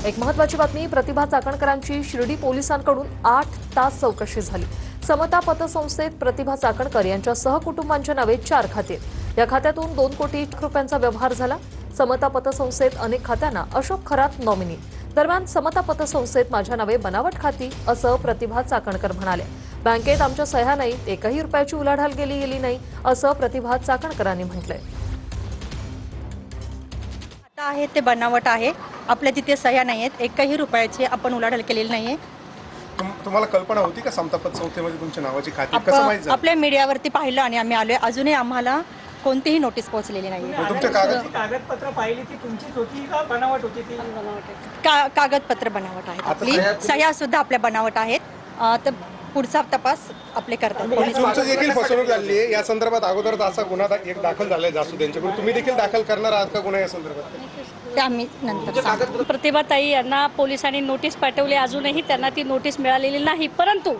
एक महत्त्वाची बातमी, प्रतिभा चाकणकरांची शिर्डी पोलिसांकडून 8 तास चौकशी झाली। समता पतसंस्थेत प्रतिभा चाकणकर यांच्या सहकुटुंबांच्या नावे 4 खाते आहेत। या खात्यातून 2 कोटी रुपयांचा व्यवहार झाला। समता पतसंस्थेत अनेक खात्यांना अशोक खरात नॉमिनी। दरम्यान समता पतसंस्थेत माझ्या नावे बनावट खाती असं प्रतिभा चाकणकर म्हणाले। बँकेत आमच्या सह्या नाहीत, एकही रुपयाची उलाढाल गेली नाही असं प्रतिभा चाकणकरांनी म्हटलंय। आहे ते बनावट आहे। आपल्या तिथे सह्या नाही आहेत, एकही रुपयाची आपण उलाढाल केलेली नाहीये। तुम्हाला कल्पना होती का समता पतसंस्थेमध्ये तुमच्या नावाची खाती कसं माहित झालं? आपल्या मीडियावरती पाहिलं आणि आम्ही आलोय। अजूनही आम्हाला कोणतीही नोटीस पोहोचलेली नाही। तुमच्या कागदपत्र पाहिली ती तुमचीच होती का बनावट होती ती? कागदपत्र बनावट आहेत, आपली सह्या सुद्धा आपल्या बनावट आहेत। तर पुढचा तपास आपले करतात पोलीस। तुमची देखील फसवणूक झाली आहे, या संदर्भात अगोदरच असा गुन्हा एक दाखल झालाय जासूद यांच्याकडून, तुम्ही देखील दाखल करणार आहात का गुन्हा या संदर्भात? ते आम्ही नंतर सांगू। प्रतिभाताई यांना पोलिसांनी नोटीस पाठवली, अजूनही त्यांना ती नोटीस मिळालेली नाही। परंतु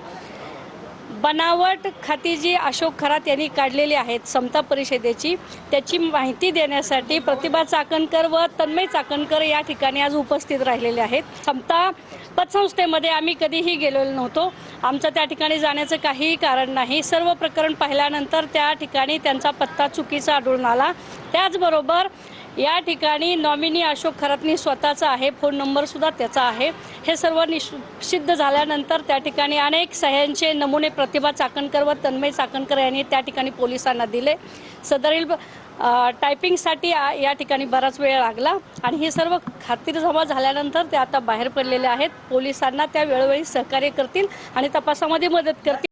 बनावट खाती जी अशोक खरात यांनी काढलेली आहेत समता परिषदेची, त्याची माहिती देण्यासाठी प्रतिभा चाकणकर व तन्मय चाकणकर या ठिकाणी आज उपस्थित राहिलेले आहेत। समता पतसंस्थेमध्ये आम्ही कधीही गेलेलो नव्हतो, आमचं त्या ठिकाणी जाण्याचं काहीही कारण नाही। सर्व प्रकरण पाहिल्यानंतर त्या ठिकाणी त्यांचा पत्ता चुकीचा आढळून आला। त्याचबरोबर या ठिकाणी नॉमिनी अशोक खरातनी स्वतःचा आहे, फोन नंबर सुद्धा त्याचा आहे। हे सर्व सिद्ध झाल्यानंतर त्या ठिकाणी अनेक सह्यांचे नमुने प्रतिभा चाकणकर व तन्मय चाकणकर यांनी त्या ठिकाणी पोलिसांना दिले। सदरील टायपिंगसाठी या ठिकाणी बराच वेळ लागला आणि हे सर्व खात्रीजमा झाल्यानंतर ते आता बाहेर पडलेले आहेत। पोलिसांना त्या वेळोवेळी सहकार्य करतील आणि तपासामध्ये मदत करतील।